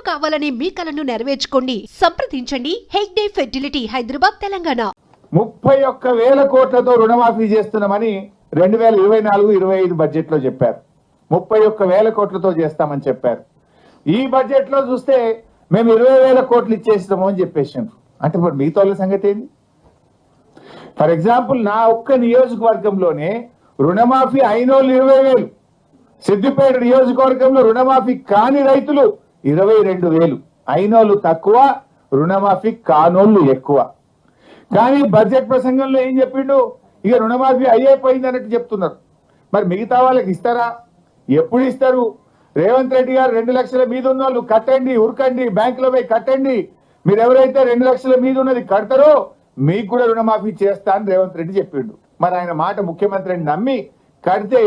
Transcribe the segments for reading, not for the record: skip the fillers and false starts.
కావాలనే మీ కలను నెరవేర్చుకోండి. సంప్రదించండి హెగ్డే ఫెర్టిలిటీ, హైదరాబాద్, తెలంగాణ. 31,000 కోట్లతో రుణమాఫీ చేస్తున్నామని 2024-25 బడ్జెట్ లో చెప్పారు. 31,000 కోట్లతో చేస్తామని చెప్పారు. ఈ బడ్జెట్ లో చూస్తే మేము 20,000 కోట్లు ఇచ్చేస్తాము అని చెప్పేసారు. అంటే ఇప్పుడు మిగతా వాళ్ళ సంగతి ఏంది? ఫర్ ఎగ్జాంపుల్, నా ఒక్క నియోజకవర్గంలోనే రుణమాఫీ అయినోళ్ళు 20,000, సిద్దిపేట నియోజకవర్గంలో రుణమాఫీ కాని రైతులు 22,000, అయినోళ్ళు తక్కువ, రుణమాఫీ కానోళ్ళు ఎక్కువ. కానీ బడ్జెట్ ప్రసంగంలో ఏం చెప్పిండు? ఇక రుణమాఫీ అయిపోయింది అన్నట్టు చెప్తున్నారు. మరి మిగతా వాళ్ళకి ఇస్తారా? ఎప్పుడు ఇస్తారు? రేవంత్ రెడ్డి గారు 2 లక్షల మీద ఉన్న వాళ్ళు కట్టండి, ఉరకండి, బ్యాంకులో పోయి కట్టండి, మీరు ఎవరైతే 2 లక్షల మీద ఉన్నది కడతారో మీకు కూడా రుణమాఫీ చేస్తా అని రేవంత్ రెడ్డి చెప్పిండు. మరి ఆయన మాట ముఖ్యమంత్రిని నమ్మి కడితే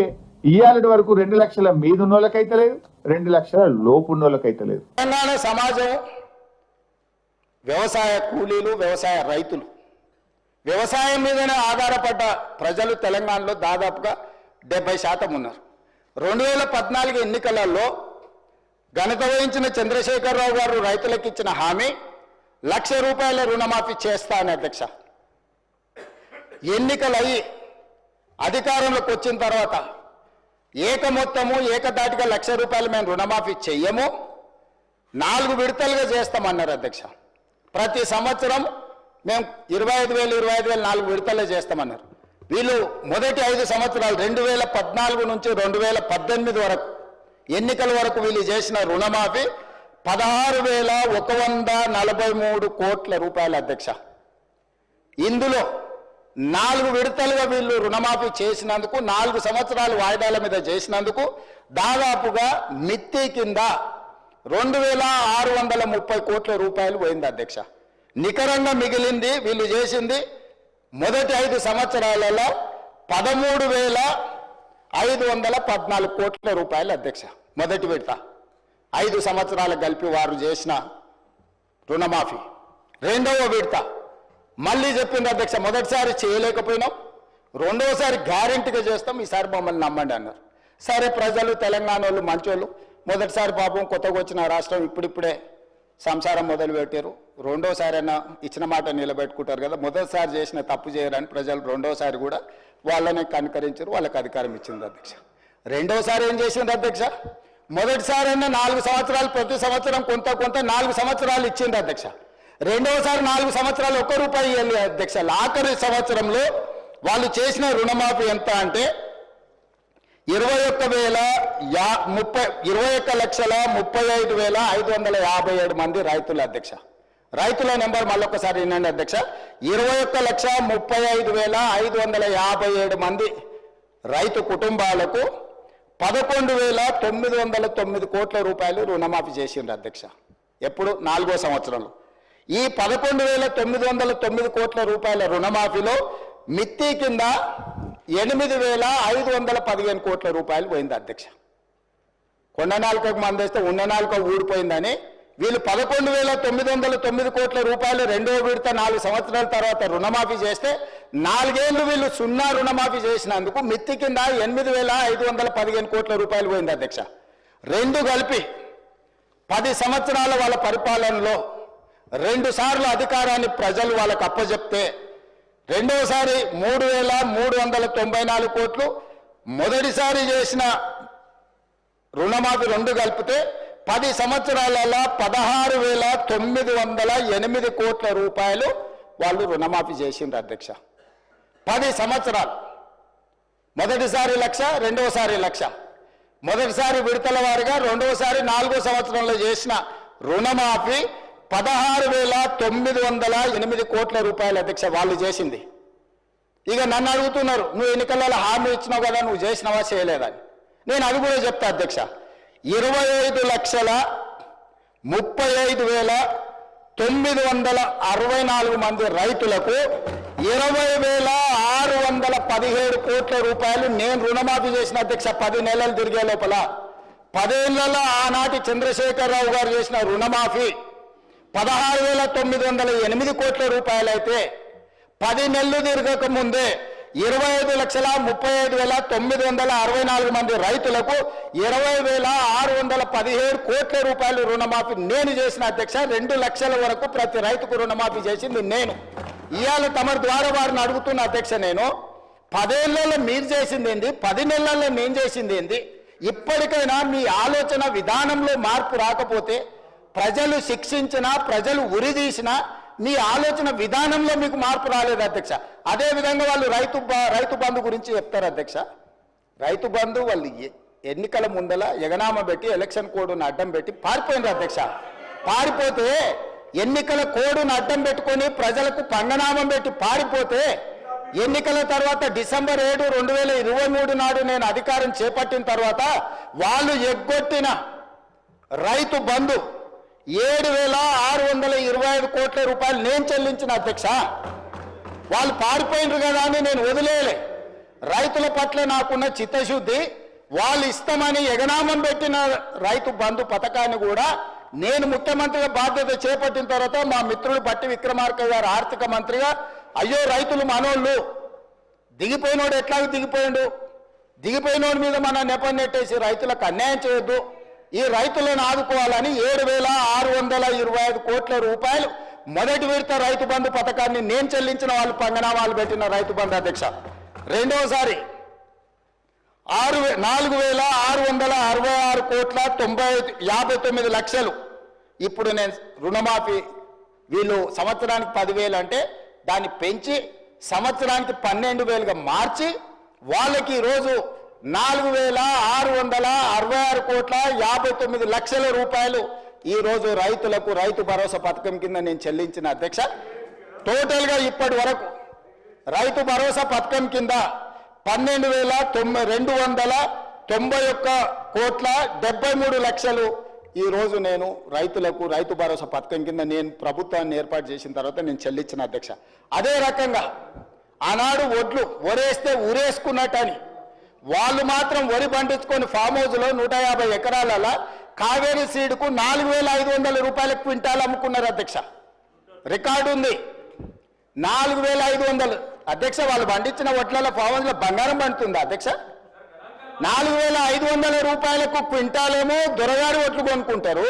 ఇయ్యాలటి వరకు 2 లక్షల మీద ఉన్న వాళ్ళకైతే లేదు, 2 లక్షల లోపు ఉన్న వాళ్ళకైతే లేదు. తెలంగాణ సమాజం వ్యవసాయ కూలీలు, వ్యవసాయ రైతులు, వ్యవసాయం మీదనే ఆధారపడ్డ ప్రజలు తెలంగాణలో దాదాపుగా 70% ఉన్నారు. 2014 ఎన్నికలలో ఘనత వహించిన చంద్రశేఖరరావు గారు రైతులకు ఇచ్చిన హామీ ₹1,00,000 రుణమాఫీ చేస్తా అని. అధ్యక్ష, ఎన్నికలయ్యి అధికారంలోకి వచ్చిన తర్వాత మొత్తము ఏకదాటిగా ₹1,00,000 మేము రుణమాఫీ చెయ్యము, 4 విడతలుగా చేస్తామన్నారు. అధ్యక్ష, ప్రతి సంవత్సరం మేము 25,000 4 విడతలే చేస్తామన్నారు. వీళ్ళు మొదటి 5 సంవత్సరాలు 2014 నుంచి 2018 వరకు ఎన్నికల వరకు వీళ్ళు చేసిన రుణమాఫీ ₹16,143 కోట్ల రూపాయలు. అధ్యక్ష, ఇందులో 4 విడతలుగా వీళ్ళు రుణమాఫీ చేసినందుకు, 4 సంవత్సరాలు వాయిదాల మీద చేసినందుకు దాదాపుగా మిత్తి కింద 2,630 కోట్ల రూపాయలు పోయింది. అధ్యక్ష, నికరంగా మిగిలింది వీళ్ళు చేసింది మొదటి 5 సంవత్సరాలలో 13,514 కోట్ల రూపాయలు. అధ్యక్ష, మొదటి విడత 5 సంవత్సరాలకు కలిపి వారు చేసిన రుణమాఫీ. రెండవ విడత మళ్ళీ చెప్పింది. అధ్యక్ష, మొదటిసారి చేయలేకపోయినాం, రెండవసారి గ్యారెంటీగా చేస్తాం, ఈసారి మమ్మల్ని నమ్మండి అన్నారు. సరే, ప్రజలు తెలంగాణ వాళ్ళు మంచోళ్ళు, మొదటిసారి పాపం కొత్తగా వచ్చిన రాష్ట్రం ఇప్పుడిప్పుడే సంసారం మొదలు పెట్టారు, రెండోసారైనా ఇచ్చిన మాట నిలబెట్టుకుంటారు కదా, మొదటిసారి చేసిన తప్పు చేయరని ప్రజలు రెండోసారి కూడా వాళ్ళని కనుకరించారు, వాళ్ళకి అధికారం ఇచ్చింది. అధ్యక్ష, రెండోసారి ఏం చేసింది? అధ్యక్ష, మొదటిసారైనా 4 సంవత్సరాలు ప్రతి సంవత్సరం కొంత 4 సంవత్సరాలు ఇచ్చింది. అధ్యక్ష, రెండవసారి 4 సంవత్సరాలు ₹1 ఇవ్వాలి. అధ్యక్ష, ఆఖరి సంవత్సరంలో వాళ్ళు చేసిన రుణమాఫీ ఎంత అంటే 21,35,557 మంది రైతులు. అధ్యక్ష, రైతుల నెంబర్ మళ్ళొకసారి వినండి. అధ్యక్ష, 21,35,557 మంది రైతు కుటుంబాలకు 11,909 కోట్ల రూపాయలు రుణమాఫీ చేసిండ్రు. అధ్యక్ష, ఎప్పుడు? 4వ సంవత్సరంలో. ఈ 11,909 కోట్ల రూపాయల రుణమాఫీలో మిత్తి కింద 8,515 కోట్ల రూపాయలు పోయింది. అధ్యక్ష, కొండ నాలుకకు మందేస్తే ఉన్న నాలుక ఊడిపోయిందని వీళ్ళు 11,909 కోట్ల రూపాయలు రెండవ విడత 4 సంవత్సరాల తర్వాత రుణమాఫీ చేస్తే 4 ఏళ్ళు వీళ్ళు 0 రుణమాఫీ చేసినందుకు మిత్తి కింద 8,515 కోట్ల రూపాయలు పోయింది. అధ్యక్ష, రెండు కలిపి 10 సంవత్సరాల వాళ్ళ పరిపాలనలో 2 సార్లు అధికారాన్ని ప్రజలు వాళ్ళకు అప్పచెప్తే రెండోసారి 3,394 కోట్లు, మొదటిసారి చేసిన రుణమాఫీ 2 కలిపితే 10 సంవత్సరాలలో 16,908 కోట్ల రూపాయలు వాళ్ళు రుణమాఫీ చేసిండ్రు. అధ్యక్ష, 10 సంవత్సరాలు, మొదటిసారి 1,00,000, రెండోసారి 1,00,000, మొదటిసారి విడతల వారిగా, రెండోసారి 4వ సంవత్సరంలో చేసిన రుణమాఫీ 16,908 కోట్ల రూపాయలు. అధ్యక్ష, వాళ్ళు చేసింది. ఇక నన్ను అడుగుతున్నారు, నువ్వు ఎన్నికలలో హామీ ఇచ్చినావు కదా, నువ్వు చేసినావా చేయలేదని. నేను అది కూడా చెప్తా. అధ్యక్ష, 25,35,964 మంది రైతులకు 20,617 కోట్ల రూపాయలు నేను రుణమాఫీ చేసిన. అధ్యక్ష, 10 నెలలు తిరిగే లోపల 10 ఏళ్లలో ఆనాటి చంద్రశేఖరరావు గారు చేసిన రుణమాఫీ 16,908 కోట్ల రూపాయలు అయితే 10 నెలలు తిరగక ముందే 25,35,964 మంది రైతులకు 20,617 కోట్ల రూపాయలు రుణమాఫీ నేను చేసిన అధ్యక్ష. 2 లక్షల వరకు ప్రతి రైతుకు రుణమాఫీ చేసింది నేను. ఇవాళ తమరి ద్వారా వారిని అడుగుతున్న అధ్యక్ష, నేను 10 ఏళ్లలో మీరు చేసింది ఏంది, 10 నెలల్లో నేను చేసింది ఏంది? ఇప్పటికైనా మీ ఆలోచన విధానంలో మార్పు రాకపోతే ప్రజలు శిక్షించినా ప్రజలు ఉరిదీసినా మీ ఆలోచన విధానంలో మీకు మార్పు రాలేదు అధ్యక్ష. అదేవిధంగా వాళ్ళు రైతు బంధు గురించి చెప్తారు అధ్యక్ష. రైతు బంధు వాళ్ళు ఎన్నికల ముందల ఎగనామ పెట్టి ఎలక్షన్ కోడ్ను అడ్డం పెట్టి పారిపోయినారు అధ్యక్ష. పారిపోతే ఎన్నికల కోడ్ను అడ్డం పెట్టుకొని ప్రజలకు పంగనామం పెట్టి పారిపోతే ఎన్నికల తర్వాత డిసెంబర్ 7, 2023 నాడు నేను అధికారం చేపట్టిన తర్వాత వాళ్ళు ఎగ్గొట్టిన రైతు బంధు 7,625 కోట్ల రూపాయలు నేను చెల్లించిన అధ్యక్ష. వాళ్ళు పారిపోయినారు కదా అని నేను వదిలేయలే. రైతుల పట్ల నాకున్న చిత్తశుద్ధి, వాళ్ళు ఇస్తామని ఎగనామం పెట్టిన రైతు బంధు పథకాన్ని కూడా నేను ముఖ్యమంత్రిగా బాధ్యత చేపట్టిన తర్వాత మా మిత్రుడు బట్టి విక్రమార్క గారు ఆర్థిక మంత్రిగా, అయ్యో రైతులు మనోళ్ళు, దిగిపోయినోడు ఎట్లాగో దిగిపోయిండు, దిగిపోయినోడి మీద మన నెపం నెట్టేసి రైతులకు అన్యాయం చేయొద్దు, ఈ రైతులను ఆదుకోవాలని 7,625 కోట్ల రూపాయలు మొదటి విడత రైతు బంధు పథకాన్ని నేను చెల్లించిన వాళ్ళు పంగనామాలు పెట్టిన రైతు బంధు అధ్యక్ష. రెండోసారి 4,666 కోట్ల 59 లక్షలు ఇప్పుడు నేను రుణమాఫీ, వీళ్ళు సంవత్సరానికి 10,000 అంటే దాన్ని పెంచి సంవత్సరానికి 12,000గా మార్చి వాళ్ళకి ఈరోజు 4,666 కోట్ల 59 లక్షల రూపాయలు ఈరోజు రైతులకు రైతు భరోసా పథకం కింద నేను చెల్లించిన అధ్యక్ష. టోటల్గా ఇప్పటి వరకు రైతు భరోసా పథకం కింద 12,291 కోట్ల 73 లక్షలు ఈరోజు నేను రైతులకు రైతు భరోసా పథకం కింద నేను ప్రభుత్వాన్ని ఏర్పాటు చేసిన తర్వాత నేను చెల్లించిన అధ్యక్ష. అదే రకంగా ఆనాడు వరేస్తే ఊరేసుకున్నట్టని వాళ్ళు మాత్రం వరి పండించుకొని ఫామ్ హౌస్లో 150 ఎకరాలలో కావేరీ సీడ్కు 4,500 రూపాయల క్వింటాల్ అమ్ముకున్నారు అధ్యక్ష. రికార్డు ఉంది. 4,500 అధ్యక్ష. వాళ్ళు పండించిన వడ్లలో ఫామ్ హౌస్లో బంగారం పండుతుందా అధ్యక్ష? 4,500 రూపాయలకు క్వింటాలేమో దొరగారి ఒట్లు కొనుక్కుంటారు.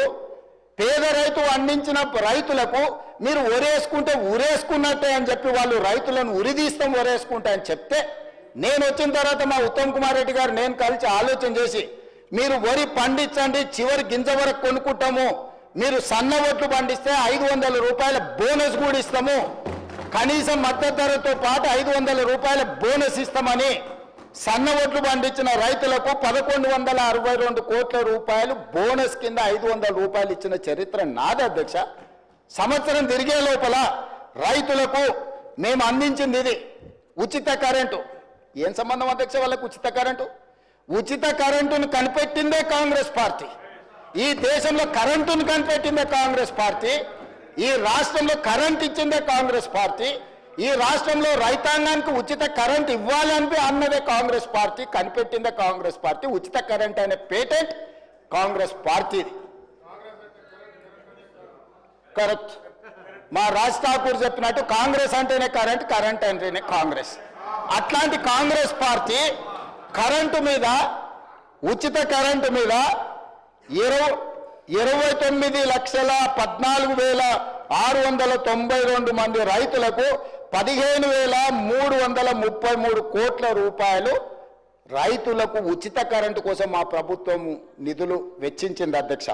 పేద రైతు అందించిన రైతులకు మీరు ఒరేసుకుంటే ఊరేసుకున్నట్టే అని చెప్పి వాళ్ళు రైతులను ఉరిదీస్తాం ఒరేసుకుంటా అని చెప్తే, నేను వచ్చిన తర్వాత మా ఉత్తమ్ కుమార్ రెడ్డి గారు నేను కలిసి ఆలోచన చేసి, మీరు వరి పండించండి, చివరి గింజ వరకు కొనుక్కుంటాము, మీరు సన్న ఒట్లు పండిస్తే 500 రూపాయల బోనస్ కూడా ఇస్తాము, కనీసం మద్దతు ధరతో పాటు 500 రూపాయల బోనస్ ఇస్తామని సన్న ఒట్లు పండించిన రైతులకు 1,162 కోట్ల రూపాయలు బోనస్ కింద 500 రూపాయలు ఇచ్చిన చరిత్ర నాది అధ్యక్ష. సంవత్సరం తిరిగే లోపల రైతులకు మేము అందించింది ఇది ఉచిత కరెంటు. ఏం సంబంధం అధ్యక్ష వాళ్ళకు ఉచిత కరెంటు? ఉచిత కరెంటును కనిపెట్టిందే కాంగ్రెస్ పార్టీ. ఈ దేశంలో కరెంటును కనిపెట్టిందే కాంగ్రెస్ పార్టీ. ఈ రాష్ట్రంలో కరెంట్ ఇచ్చిందే కాంగ్రెస్ పార్టీ. ఈ రాష్ట్రంలో రైతాంగానికి ఉచిత కరెంట్ ఇవ్వాలని అన్నదే కాంగ్రెస్ పార్టీ, కనిపెట్టిందే కాంగ్రెస్ పార్టీ. ఉచిత కరెంట్ అనే పేటెంట్ కాంగ్రెస్ పార్టీది. కరెక్ట్. మా రాజ్ ఠాకూర్ చెప్పినట్టు కాంగ్రెస్ అంటేనే కరెంట్, కరెంట్ అంటేనే కాంగ్రెస్. అట్లాంటి కాంగ్రెస్ పార్టీ కరెంటు మీద, ఉచిత కరెంటు మీద 29,14,692 మంది రైతులకు 15,333 కోట్ల రూపాయలు రైతులకు ఉచిత కరెంటు కోసం మా ప్రభుత్వం నిధులు వెచ్చించింది అధ్యక్ష.